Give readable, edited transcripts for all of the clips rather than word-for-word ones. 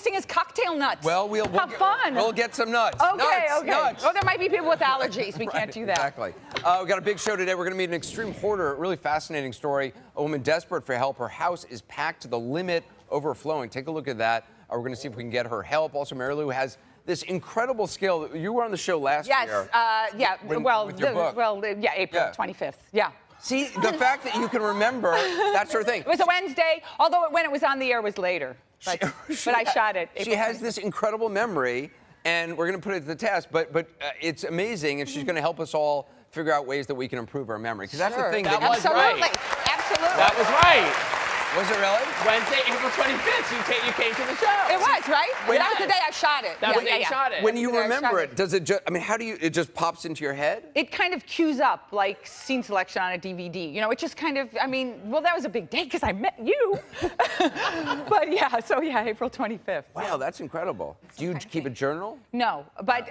missing is cocktail nuts. Well, we'll have fun. We'll get some nuts. Okay, nuts, okay. Nuts. Oh, there might be people with allergies. We can't do that. Exactly. We've got a big show today. We're going to meet an extreme hoarder. A really fascinating story. A woman desperate for help. Her house is packed to the limit, overflowing. Take a look at that. We're going to see if we can get her help. Also, Marilu has this incredible skill. You were on the show last year. Yes. With your book. April 25th. Yeah. See, the fact that you can remember, that's her thing. It was a Wednesday, although when it was on the air was later. But I shot it. She has this incredible memory, and we're going to put it to the test, but it's amazing, and she's going to help us all figure out ways that we can improve our memory. Because that's the thing. Absolutely. Absolutely. That was right. Was it really? Wednesday, April 25th, you came to the show. It was, right? That was the day I shot it. That was the day you shot it. When you remember it, does it just, I mean, how do you, it just pops into your head? It kind of cues up like scene selection on a DVD. You know, it just kind of, I mean, well, that was a big day because I met you. But yeah, so yeah, April 25th. Wow, that's incredible. Do you keep a journal? No, but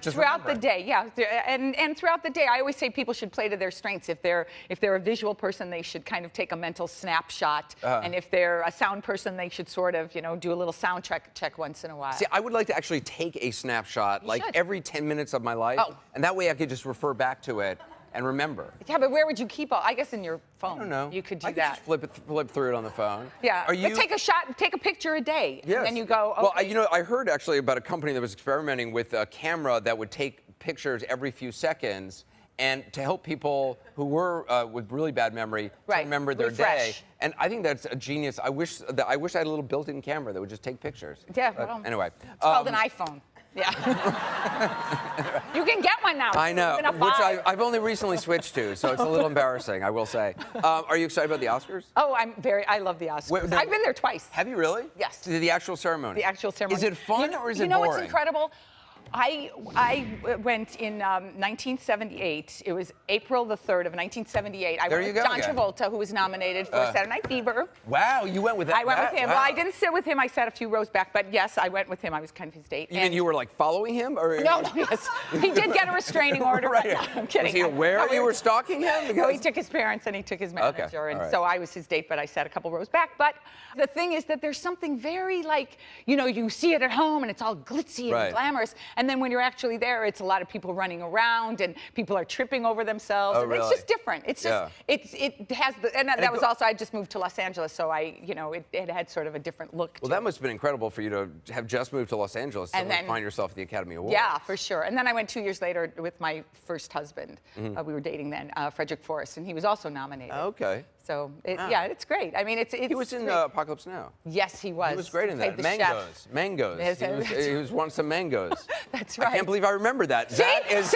throughout the day, yeah. And throughout the day, I always say people should play to their strengths. If they're a visual person, they should kind of take a mental snapshot. And if they're a sound person, they should sort of, you know, do a little sound check once in a while. See, I would like to actually take a snapshot, like every 10 minutes of my life, and that way I could just refer back to it and remember. Yeah, but where would you keep all? I guess in your phone. I don't know. You could do I could that. Just flip through it on the phone. Yeah. Are you? But take a shot, take a picture a day, and then you go. Okay. Well, you know, I heard actually about a company that was experimenting with a camera that would take pictures every few seconds. And to help people who were with really bad memory to remember their day. And I think that's a genius. I wish I had a little built-in camera that would just take pictures. Yeah, well, anyway. It's called an iPhone. Yeah. You can get one now. I know, which I've only recently switched to, so it's a little embarrassing, I will say. Are you excited about the Oscars? Oh, I love the Oscars. I've been there twice. Have you really? Yes. To the actual ceremony? The actual ceremony. Is it fun or is it boring? You know what's incredible? I went in 1978. It was April the 3rd of 1978. I went with John Travolta, who was nominated for Saturday Night Fever. Wow, you went with that? I went with him. Wow. Well, I didn't sit with him. I sat a few rows back. But yes, I went with him. I was kind of his date. You mean you were like following him? Or No, yes. He did get a restraining order. Right. No, I'm kidding. Was he aware you were stalking him? Because... No, he took his parents and he took his manager. And so I was his date, but I sat a couple rows back. But the thing is that there's something very like, you know, you see it at home and it's all glitzy and glamorous. And then when you're actually there, it's a lot of people running around and people are tripping over themselves. Oh, really? It's just different. It's just, it has the, and that was also, I just moved to Los Angeles, so it had sort of a different look. Well, that must have been incredible for you to have just moved to Los Angeles and then find yourself at the Academy Awards. Yeah, for sure. And then I went 2 years later with my first husband. We were dating then, Frederick Forrest, and he was also nominated. Okay. So, yeah, it's great. I mean, it's He was in Apocalypse Now. Yes, he was. He was great in that. Mangoes. Mangoes. He was wanting some mangoes. That's right. I can't believe I remember that. That's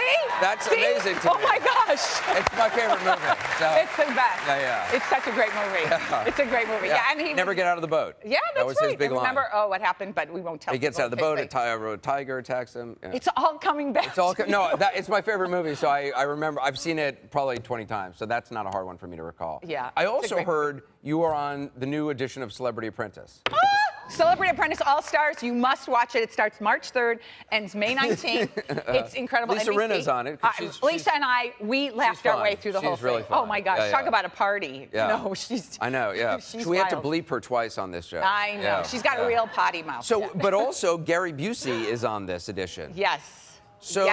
See? amazing to me. Oh, my gosh. It's my favorite movie. So. It's the best. Yeah. It's such a great movie. Yeah. It's a great movie. Yeah. And he never get out of the boat. Yeah, that's that was right. his big line. Remember, what happened, but we won't tell. He gets out of the boat, a tiger attacks him. Yeah. It's all coming back. It's all no, it's my favorite movie, so I remember. I've seen it probably 20 times, so that's not a hard one for me to recall. Yeah. I also heard you are on the new edition of Celebrity Apprentice. Celebrity Apprentice All-Stars. You must watch it. It starts March 3rd, ends May 19th. It's incredible. Lisa NBC. Rinna's on it. Lisa and I, we laughed our way through the whole thing. Really fun. Oh my gosh, talk about a party. Yeah. No, she's. I know, yeah. We had to bleep her twice on this show. I know. Yeah. She's got a real potty mouth. So, but also Gary Busey is on this edition. Yes. So,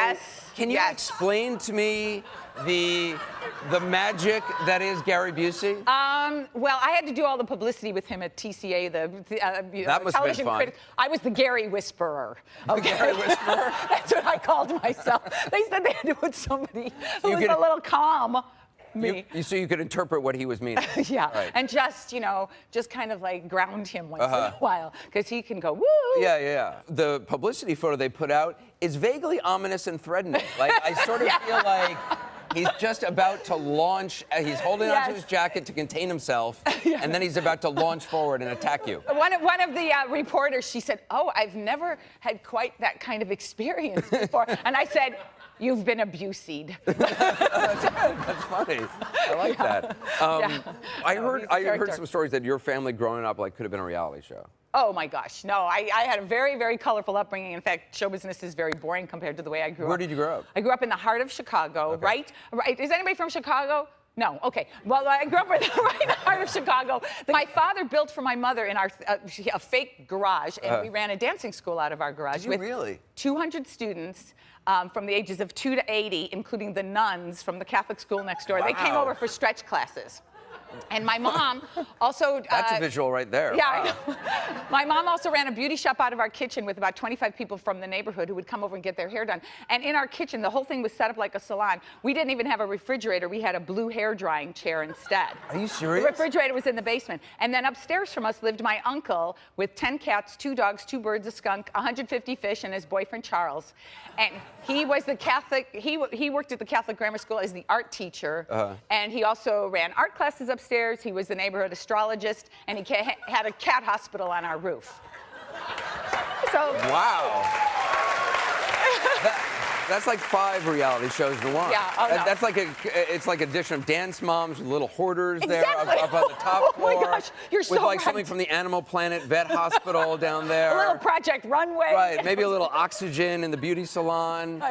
can you explain to me the magic that is Gary Busey? Well, I had to do all the publicity with him at TCA, that must have been fun. I was the Gary Whisperer. Okay? The Gary Whisperer? That's what I called myself. They said they had to put somebody who was a little calm. So you could interpret what he was meaning. Yeah, and just, just kind of like ground him once in a while, because he can go, woo! Yeah. The publicity photo they put out is vaguely ominous and threatening. Like, I sort of feel like he's just about to launch, he's holding onto his jacket to contain himself, and then he's about to launch forward and attack you. One of the reporters, she said, oh, I've never had quite that kind of experience before. And I said, you've been abused. That's funny. I like that. I heard some stories that your family growing up could have been a reality show. Oh my gosh, no, I had a very, very colorful upbringing. In fact, show business is very boring compared to the way I grew up. Where did you grow up? I grew up in the heart of Chicago, right? Is anybody from Chicago? No, okay. Well, I grew up right in the heart of Chicago. My father built for my mother in a fake garage, and we ran a dancing school out of our garage with really? 200 students from the ages of 2 to 80, including the nuns from the Catholic school next door. Wow. They came over for stretch classes. And my mom also... That's a visual right there. Yeah, wow. I know. My mom also ran a beauty shop out of our kitchen with about 25 people from the neighborhood who would come over and get their hair done. And in our kitchen, the whole thing was set up like a salon. We didn't even have a refrigerator. We had a blue hair drying chair instead. Are you serious? The refrigerator was in the basement. And then upstairs from us lived my uncle with 10 cats, 2 dogs, 2 birds, a skunk, 150 fish, and his boyfriend Charles. And he was the Catholic, he worked at the Catholic grammar school as the art teacher. And he also ran art classes upstairs. He was the neighborhood astrologist, and he had a cat hospital on our roof. So. Wow. That's like 5 reality shows in one. Yeah, oh, no. That's like it's like a addition of dance moms with little hoarders Exactly. there up on the top floor. Oh my gosh, you're so with like right. something from the Animal Planet vet hospital down there. A little Project Runway. Right, maybe a little oxygen in the beauty salon.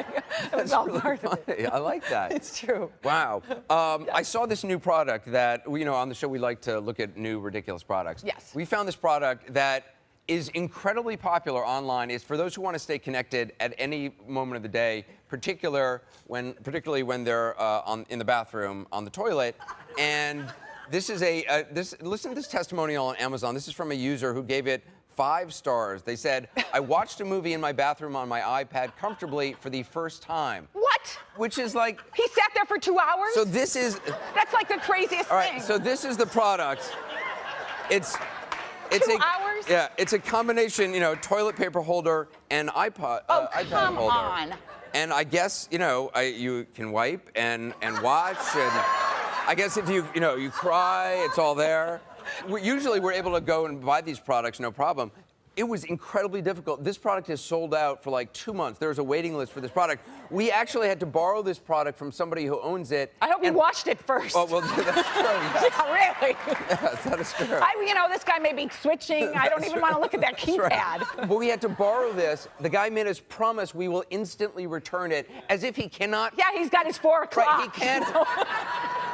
It was all really part of it. I like that. It's true. Wow. I saw this new product that, you know, on the show we like to look at new ridiculous products. Yes. We found this product that is incredibly popular online. It's for those who want to stay connected at any moment of the day, particularly when they're in the bathroom, on the toilet. And this is listen to this testimonial on Amazon. This is from a user who gave it 5 stars. They said, I watched a movie in my bathroom on my iPad comfortably for the first time. What? Which is like... He sat there for 2 hours? So this is... That's like the craziest All right, thing. so this is the product. It's 2 hours? Yeah, it's a combination, you know, toilet paper holder and iPad come holder. on. And I guess, you know, you can wipe and watch, and I guess if you cry, it's all there. Usually we're able to go and buy these products, no problem. It was incredibly difficult. This product is sold out for like 2 months. There was a waiting list for this product. We actually had to borrow this product from somebody who owns it. I hope you washed it first. Oh, well, that's true. Yes. Yeah, really. Yes, that is true. You know, this guy may be switching. I don't even want to look at that keypad. Right. But we had to borrow this. The guy made us promise we will instantly return it, as if he cannot. Yeah, he's got his 4 o'clock. Right, he can't.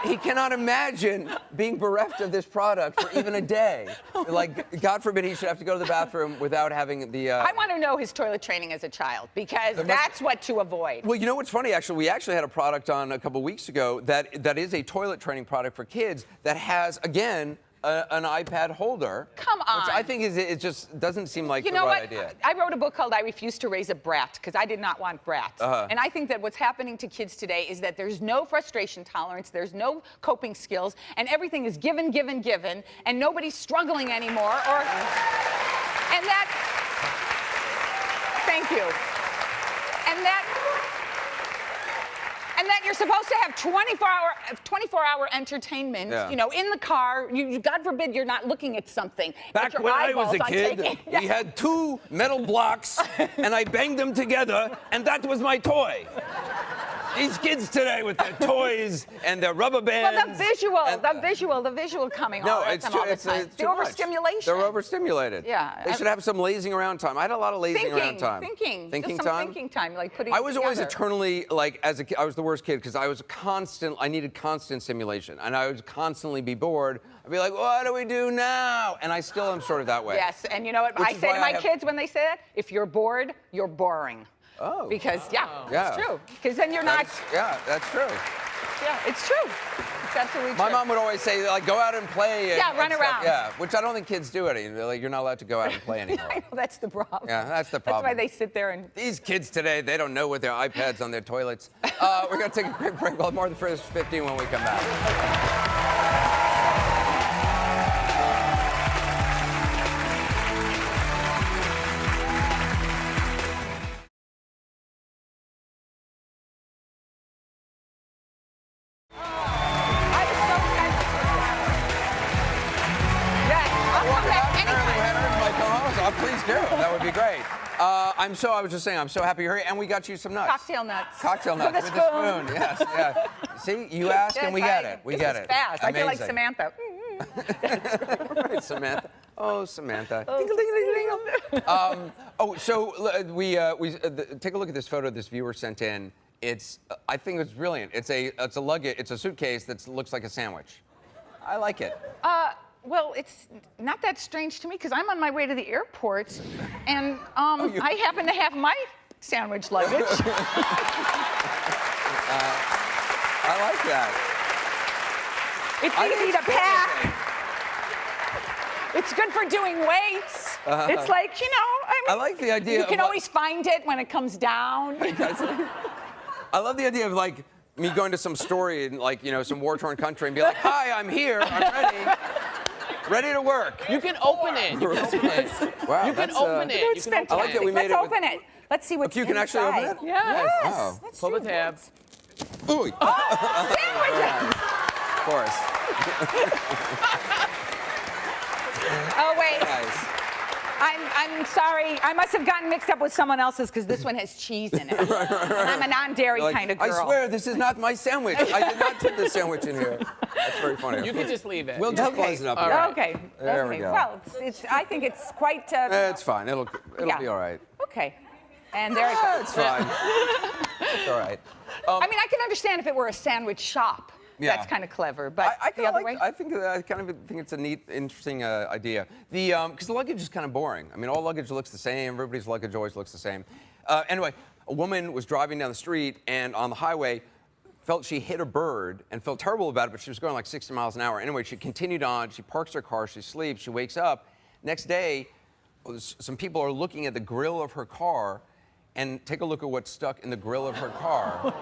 He cannot imagine being bereft of this product for even a day. Like, God forbid he should have to go to the bathroom without having the... I want to know his toilet training as a child, because that's what to avoid. Well, you know what's funny, actually? We actually had a product on a couple weeks ago that is a toilet training product for kids that has, again, an iPad holder. Come on. Which I think it just doesn't seem like the right right idea. I wrote a book called I Refuse to Raise a Brat, because I did not want brats. And I think that what's happening to kids today is that there's no frustration tolerance, there's no coping skills, and everything is given, given, given, and nobody's struggling anymore. And that, thank you. And that you're supposed to have 24-hour entertainment, you know, in the car. God forbid you're not looking at something. Back when I was a kid, we had 2 metal blocks, and I banged them together, and that was my toy. These kids today with their toys and their rubber bands. Well, the visual coming all the time. The overstimulation. They're overstimulated. Yeah. They should have some lazing around time. I had a lot of lazing around time. Thinking Just some thinking time, like putting I was it always together. eternally, like, as a kid, I was the worst kid because I needed constant stimulation, and I would constantly be bored. I'd be like, what do we do now? And I still am sort of that way. Yes, and you know what I say to my kids when they say that? If you're bored, you're boring. Oh. Because, it's true. Because then you're not... That's true. Yeah, it's true. It's absolutely true. My mom would always say, like, go out and play. Run around. Yeah, which I don't think kids do anymore. Like, you're not allowed to go out and play anymore. I know, that's the problem. Yeah, that's the problem. That's why they sit there and... These kids today, they don't know with their iPads on their toilets. We're going to take a quick break. We'll have more of the first 15 when we come back. Please do. That would be great. I was just saying, I'm so happy you're here, and we got you some nuts. Cocktail nuts. Cocktail nuts with a spoon. Yes, yeah. See, you asked and we got it. We got it. Fast. Amazing. I feel like Samantha. Right, Samantha. Oh, Samantha. Oh. Dingle, dingle, dingle, dingle. So we take a look at this photo this viewer sent in. I think it's brilliant. It's a luggage. It's a suitcase that looks like a sandwich. I like it. Well, it's not that strange to me because I'm on my way to the airport, and I happen to have my sandwich luggage. I like that. It's easy to pack. It's good for doing weights. It's like, I like the idea. You can always find it when it comes down. I love the idea of like me going to some story in like some war-torn country and be like, "Hi, I'm here. I'm ready to work." You can open it. You can open it. Wow, you can open it. It's fantastic. I like that we made Let's open it. Let's see what's you can actually open it? Yes. Oh. Let's Pull do the tab. Ooh. Sandwiches. Of course. Oh, wait. Nice. I'm sorry. I must have gotten mixed up with someone else's because this one has cheese in it. And I'm a non-dairy kind of girl. I swear, this is not my sandwich. I did not put this sandwich in here. That's very funny. You can just leave it. We'll just close it up here. Right. Okay. There we go. Well, I think it's quite. It's fine. It'll be all right. Okay. And there it goes. It's fine. It's all right. I mean, I can understand if it were a sandwich shop. Yeah. That's kind of clever, but I the other way. I kind of think it's a neat, interesting idea. Because the luggage is kind of boring. I mean, all luggage looks the same. Everybody's luggage always looks the same. Anyway, a woman was driving down the street and on the highway felt she hit a bird and felt terrible about it, but she was going like 60 miles an hour. Anyway, she continued on. She parks her car. She sleeps. She wakes up. Next day, some people are looking at the grill of her car, and take a look at what's stuck in the grill of her car.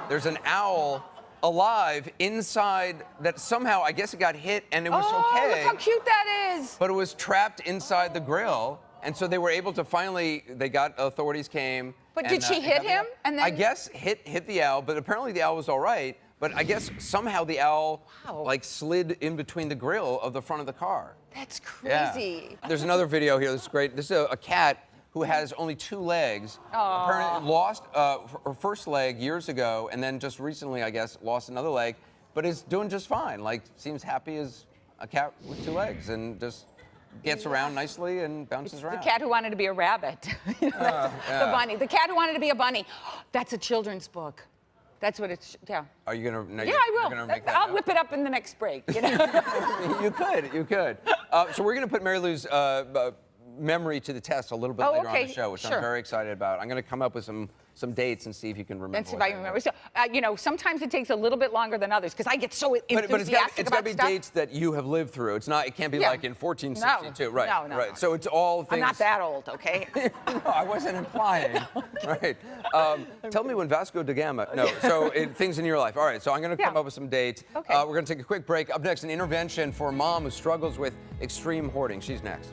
There's an owl alive inside that somehow, I guess it got hit and it was okay. Look how cute that is. But it was trapped inside the grill. And so they were able to authorities came. But did she hit him? And then I guess hit the owl, but apparently the owl was all right. But I guess somehow the owl like slid in between the grill of the front of the car. That's crazy. Yeah. There's another video here. This is great. This is a cat who has only 2 legs. Apparently lost her first leg years ago, and then just recently, I guess, lost another leg, but is doing just fine. Like, seems happy as a cat with 2 legs, and just gets around nicely and bounces around. The cat who wanted to be a rabbit. The bunny. The cat who wanted to be a bunny. That's a children's book. That's what it's, yeah. Are you gonna? No, yeah, I will. You're gonna make that I'll now? whip it up in the next break. You could. So we're gonna put Marilu's memory to the test a little bit later on the show, which I'm very excited about. I'm going to come up with some dates and see if you can remember. And see if I can remember. So, sometimes it takes a little bit longer than others because I get so enthusiastic but it's got to be stuff. dates that you have lived through. It can't be like in 1462. No. Right. No. Right. So it's all things. I'm not that old, okay? No, I wasn't implying. Right. Tell me when Vasco da Gama. No. So things in your life. All right. So I'm going to come up with some dates. Okay. We're going to take a quick break. Up next, an intervention for a mom who struggles with extreme hoarding. She's next.